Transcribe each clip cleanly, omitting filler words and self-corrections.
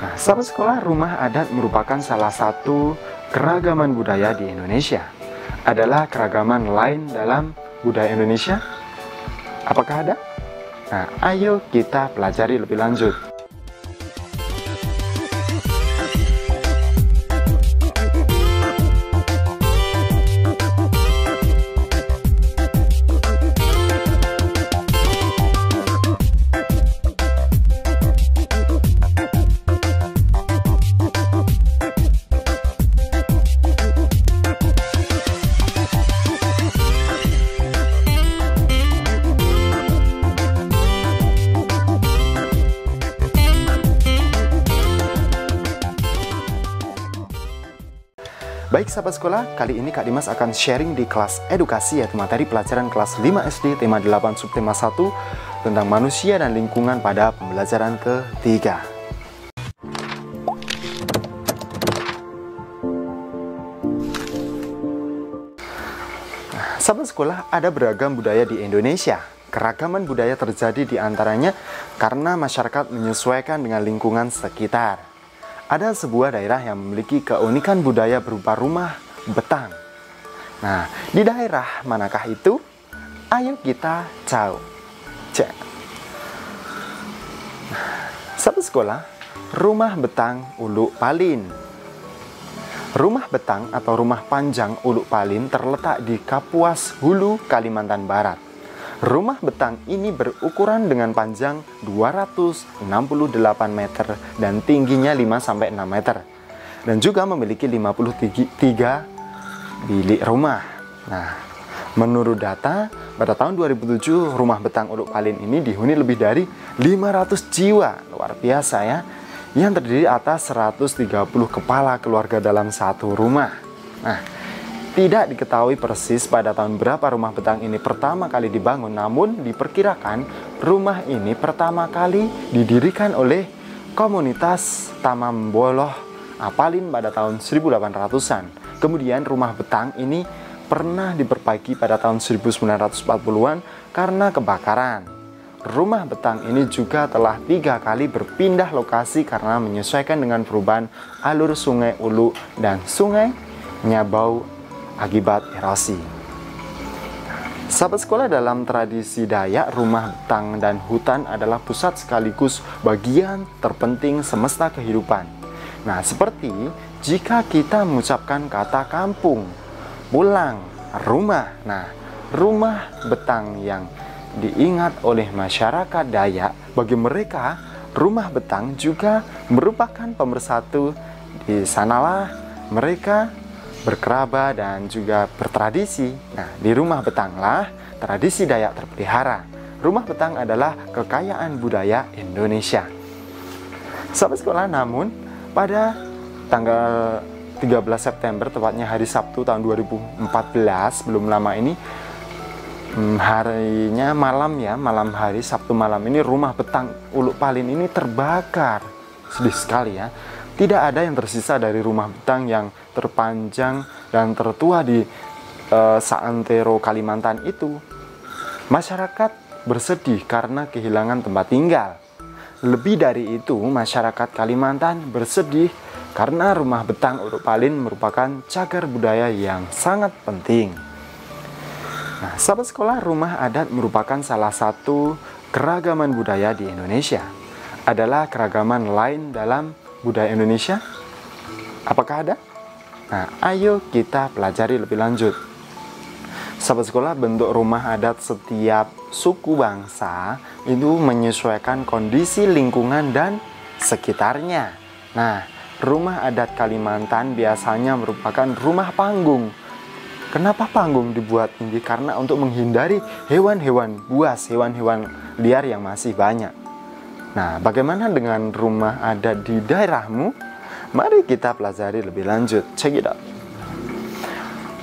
Nah, sahabat sekolah, rumah adat merupakan salah satu keragaman budaya di Indonesia. Adalah keragaman lain dalam budaya Indonesia? Apakah ada? Nah, ayo kita pelajari lebih lanjut. Baik sahabat sekolah, kali ini Kak Dimas akan sharing di kelas edukasi, yaitu materi pelajaran kelas 5 SD tema 8 subtema 1 tentang manusia dan lingkungan pada pembelajaran ketiga. Sahabat sekolah, ada beragam budaya di Indonesia. Keragaman budaya terjadi di antaranya karena masyarakat menyesuaikan dengan lingkungan sekitar. Ada sebuah daerah yang memiliki keunikan budaya berupa rumah betang. Nah, di daerah manakah itu? Ayo kita tahu. Cek. Sahabat sekolah, rumah betang Uluk Palin. Rumah betang atau rumah panjang Uluk Palin terletak di Kapuas Hulu, Kalimantan Barat. Rumah betang ini berukuran dengan panjang 268 meter dan tingginya 5-6 meter. Dan juga memiliki 53 bilik rumah. Nah, menurut data, pada tahun 2007, rumah betang Uluk Palin ini dihuni lebih dari 500 jiwa. Luar biasa ya. Yang terdiri atas 130 kepala keluarga dalam satu rumah. Nah, tidak diketahui persis pada tahun berapa rumah betang ini pertama kali dibangun, namun diperkirakan rumah ini pertama kali didirikan oleh komunitas Tamamboloh Apalin pada tahun 1800-an. Kemudian rumah betang ini pernah diperbaiki pada tahun 1940-an karena kebakaran. Rumah betang ini juga telah 3 kali berpindah lokasi karena menyesuaikan dengan perubahan alur sungai Uluk dan sungai Nyabau akibat erosi. Sahabat sekolah, dalam tradisi Dayak, rumah betang dan hutan adalah pusat sekaligus bagian terpenting semesta kehidupan. Nah, seperti jika kita mengucapkan kata kampung, pulang, rumah. Nah, rumah betang yang diingat oleh masyarakat Dayak, bagi mereka rumah betang juga merupakan pemersatu. Di sanalah mereka berkerabat dan juga bertradisi. Nah, di rumah betanglah tradisi Dayak terpelihara. Rumah betang adalah kekayaan budaya Indonesia. Sahabat sekolah, namun pada tanggal 13 September, tepatnya hari Sabtu tahun 2014, belum lama ini, harinya malam hari Sabtu malam ini, rumah betang Uluk Palin ini terbakar. Sedih sekali ya. Tidak ada yang tersisa dari rumah betang yang terpanjang dan tertua di seantero Kalimantan itu. Masyarakat bersedih karena kehilangan tempat tinggal. Lebih dari itu, masyarakat Kalimantan bersedih karena rumah betang Uluk Palin merupakan cagar budaya yang sangat penting. Nah, sahabat sekolah, rumah adat merupakan salah satu keragaman budaya di Indonesia. Adalah keragaman lain dalam budaya Indonesia? Apakah ada? Nah, ayo kita pelajari lebih lanjut. Sahabat sekolah, bentuk rumah adat setiap suku bangsa itu menyesuaikan kondisi lingkungan dan sekitarnya. Nah, rumah adat Kalimantan biasanya merupakan rumah panggung. Kenapa panggung dibuat tinggi? Karena untuk menghindari hewan-hewan buas, hewan-hewan liar yang masih banyak. Nah, bagaimana dengan rumah adat di daerahmu? Mari kita pelajari lebih lanjut. Check it out.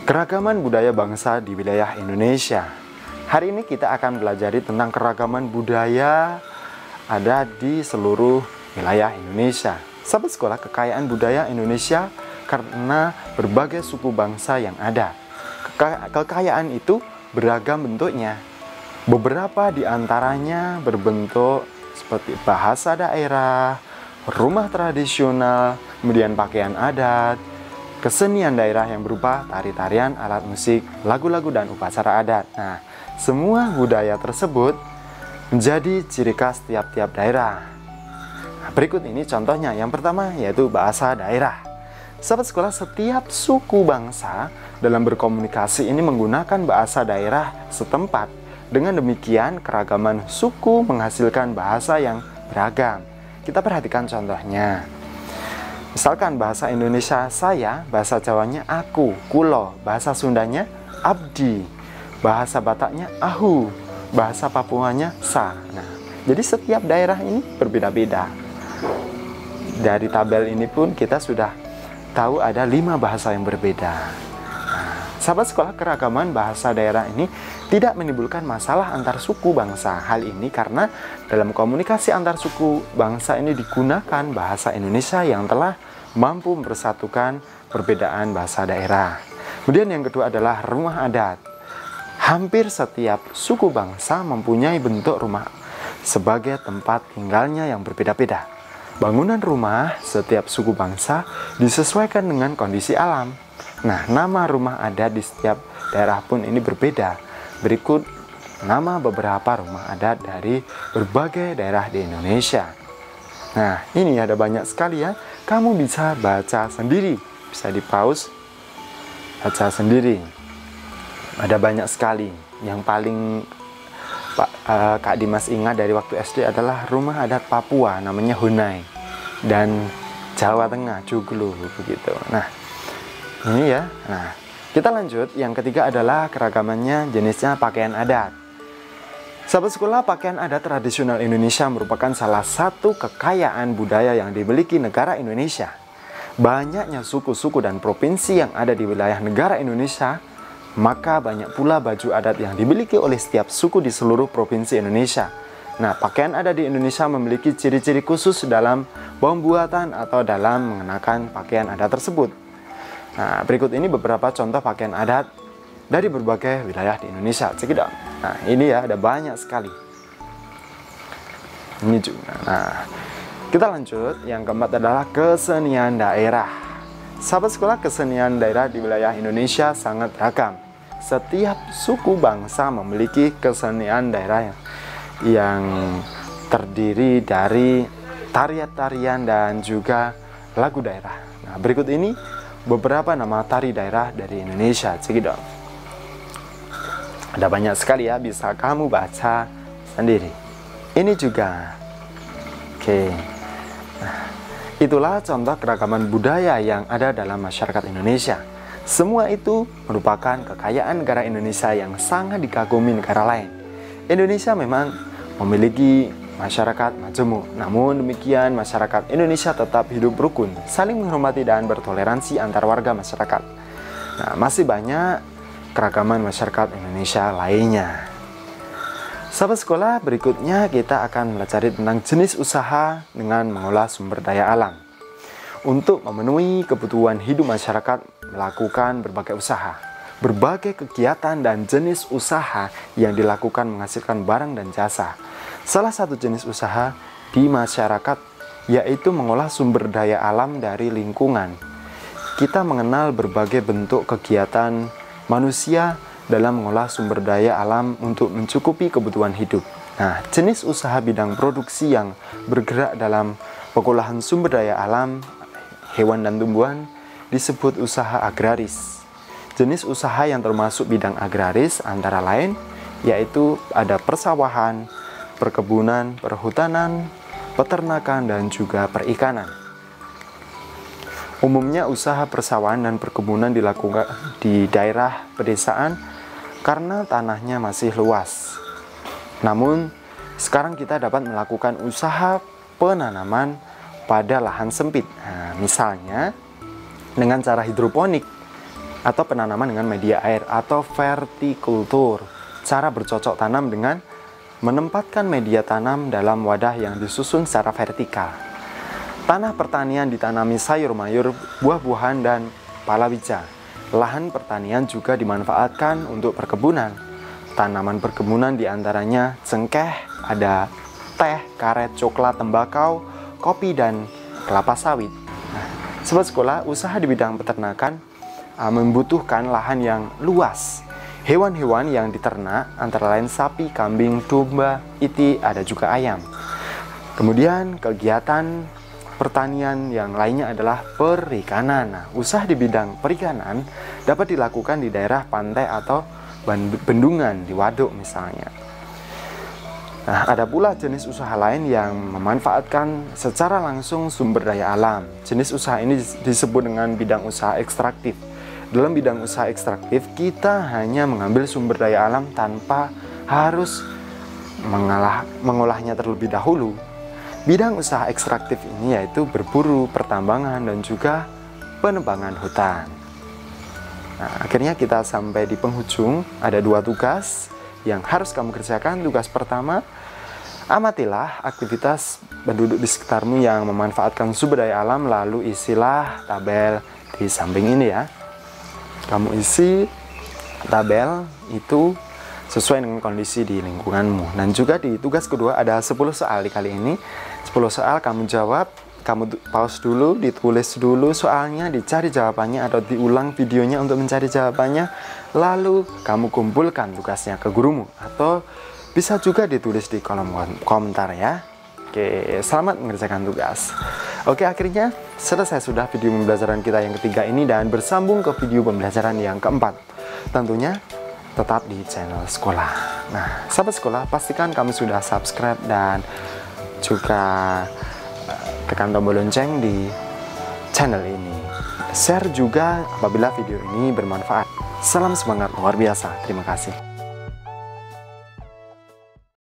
Keragaman budaya bangsa di wilayah Indonesia. Hari ini kita akan pelajari tentang keragaman budaya ada di seluruh wilayah Indonesia. Sahabat sekolah, kekayaan budaya Indonesia karena berbagai suku bangsa yang ada. Kekayaan itu beragam bentuknya. Beberapa di antaranya berbentuk seperti bahasa daerah, rumah tradisional, kemudian pakaian adat, kesenian daerah yang berupa tari-tarian, alat musik, lagu-lagu, dan upacara adat. Nah, semua budaya tersebut menjadi ciri khas tiap-tiap daerah. Nah, berikut ini contohnya. Yang pertama yaitu bahasa daerah. Sahabat sekolah, setiap suku bangsa dalam berkomunikasi ini menggunakan bahasa daerah setempat. Dengan demikian, keragaman suku menghasilkan bahasa yang beragam. Kita perhatikan contohnya. Misalkan bahasa Indonesia saya, bahasa Jawanya aku, kulo, bahasa Sundanya abdi, bahasa Bataknya ahu, bahasa Papuanya sa. Nah, jadi setiap daerah ini berbeda-beda. Dari tabel ini pun kita sudah tahu ada 5 bahasa yang berbeda. Nah, sahabat sekolah, keragaman bahasa daerah ini tidak menimbulkan masalah antar suku bangsa. Hal ini karena dalam komunikasi antar suku bangsa ini digunakan bahasa Indonesia yang telah mampu mempersatukan perbedaan bahasa daerah. Kemudian yang kedua adalah rumah adat. Hampir setiap suku bangsa mempunyai bentuk rumah sebagai tempat tinggalnya yang berbeda-beda. Bangunan rumah setiap suku bangsa disesuaikan dengan kondisi alam. Nah, nama rumah adat di setiap daerah pun ini berbeda. Berikut nama beberapa rumah adat dari berbagai daerah di Indonesia. Nah, ini ada banyak sekali ya. Kamu bisa baca sendiri, bisa di pause, baca sendiri. Ada banyak sekali. Yang paling Kak Dimas ingat dari waktu SD adalah rumah adat Papua, namanya Hunai, dan Jawa Tengah, Joglo, begitu. Nah, ini ya. Nah, kita lanjut. Yang ketiga adalah keragamannya jenisnya pakaian adat. Sahabat sekolah, pakaian adat tradisional Indonesia merupakan salah satu kekayaan budaya yang dimiliki negara Indonesia. Banyaknya suku-suku dan provinsi yang ada di wilayah negara Indonesia, maka banyak pula baju adat yang dimiliki oleh setiap suku di seluruh provinsi Indonesia. Nah, pakaian adat di Indonesia memiliki ciri-ciri khusus dalam pembuatan atau dalam mengenakan pakaian adat tersebut. Nah, berikut ini beberapa contoh pakaian adat dari berbagai wilayah di Indonesia. Cekidot. Nah, ini ya, ada banyak sekali. Ini juga. Nah, kita lanjut. Yang keempat adalah kesenian daerah. Sahabat sekolah, kesenian daerah di wilayah Indonesia sangat beragam. Setiap suku bangsa memiliki kesenian daerah yang terdiri dari tarian-tarian dan juga lagu daerah. Nah, berikut ini beberapa nama tari daerah dari Indonesia. Cekidot. Ada banyak sekali ya, bisa kamu baca sendiri. Ini juga. Oke. Nah, itulah contoh keragaman budaya yang ada dalam masyarakat Indonesia. Semua itu merupakan kekayaan negara Indonesia yang sangat dikagumi negara lain. Indonesia memang memiliki masyarakat majemuk. Namun demikian, masyarakat Indonesia tetap hidup rukun, saling menghormati dan bertoleransi antar warga masyarakat. Nah, masih banyak keragaman masyarakat Indonesia lainnya. Sahabat sekolah, berikutnya kita akan belajar tentang jenis usaha dengan mengolah sumber daya alam. Untuk memenuhi kebutuhan hidup masyarakat melakukan berbagai usaha. Berbagai kegiatan dan jenis usaha yang dilakukan menghasilkan barang dan jasa. Salah satu jenis usaha di masyarakat yaitu mengolah sumber daya alam dari lingkungan. Kita mengenal berbagai bentuk kegiatan manusia dalam mengolah sumber daya alam untuk mencukupi kebutuhan hidup. Nah, jenis usaha bidang produksi yang bergerak dalam pengolahan sumber daya alam, hewan dan tumbuhan disebut usaha agraris. Jenis usaha yang termasuk bidang agraris antara lain yaitu ada persawahan, perkebunan, perhutanan, peternakan, dan juga perikanan. Umumnya usaha persawahan dan perkebunan dilakukan di daerah pedesaan karena tanahnya masih luas. Namun, sekarang kita dapat melakukan usaha penanaman pada lahan sempit. Nah, misalnya dengan cara hidroponik atau penanaman dengan media air atau vertikultur. Cara bercocok tanam dengan menempatkan media tanam dalam wadah yang disusun secara vertikal. Tanah pertanian ditanami sayur mayur, buah-buahan, dan palawija. Lahan pertanian juga dimanfaatkan untuk perkebunan. Tanaman perkebunan diantaranya cengkeh, ada teh, karet, coklat, tembakau, kopi dan kelapa sawit. Nah, sobat sekolah, usaha di bidang peternakan membutuhkan lahan yang luas. Hewan-hewan yang diternak antara lain sapi, kambing, domba, iti, ada juga ayam. Kemudian kegiatan pertanian yang lainnya adalah perikanan. Nah, usaha di bidang perikanan dapat dilakukan di daerah pantai atau bendungan, di waduk misalnya. Nah, ada pula jenis usaha lain yang memanfaatkan secara langsung sumber daya alam. Jenis usaha ini disebut dengan bidang usaha ekstraktif. Dalam bidang usaha ekstraktif, kita hanya mengambil sumber daya alam tanpa harus mengolahnya terlebih dahulu. Bidang usaha ekstraktif ini yaitu berburu, pertambangan, dan juga penebangan hutan. Nah, akhirnya kita sampai di penghujung. Ada 2 tugas yang harus kamu kerjakan. Tugas pertama, amatilah aktivitas penduduk di sekitarmu yang memanfaatkan sumber daya alam, lalu isilah tabel di samping ini ya. Kamu isi tabel itu sesuai dengan kondisi di lingkunganmu. Dan juga di tugas kedua ada 10 soal di kali ini. 10 soal kamu jawab, kamu pause dulu, ditulis dulu soalnya, dicari jawabannya atau diulang videonya untuk mencari jawabannya. Lalu kamu kumpulkan tugasnya ke gurumu atau bisa juga ditulis di kolom komentar ya. Oke, selamat mengerjakan tugas. Oke, akhirnya selesai sudah video pembelajaran kita yang ketiga ini dan bersambung ke video pembelajaran yang keempat. Tentunya tetap di channel sekolah. Nah, sahabat sekolah, pastikan kamu sudah subscribe dan juga tekan tombol lonceng di channel ini. Share juga apabila video ini bermanfaat. Salam semangat luar biasa. Terima kasih.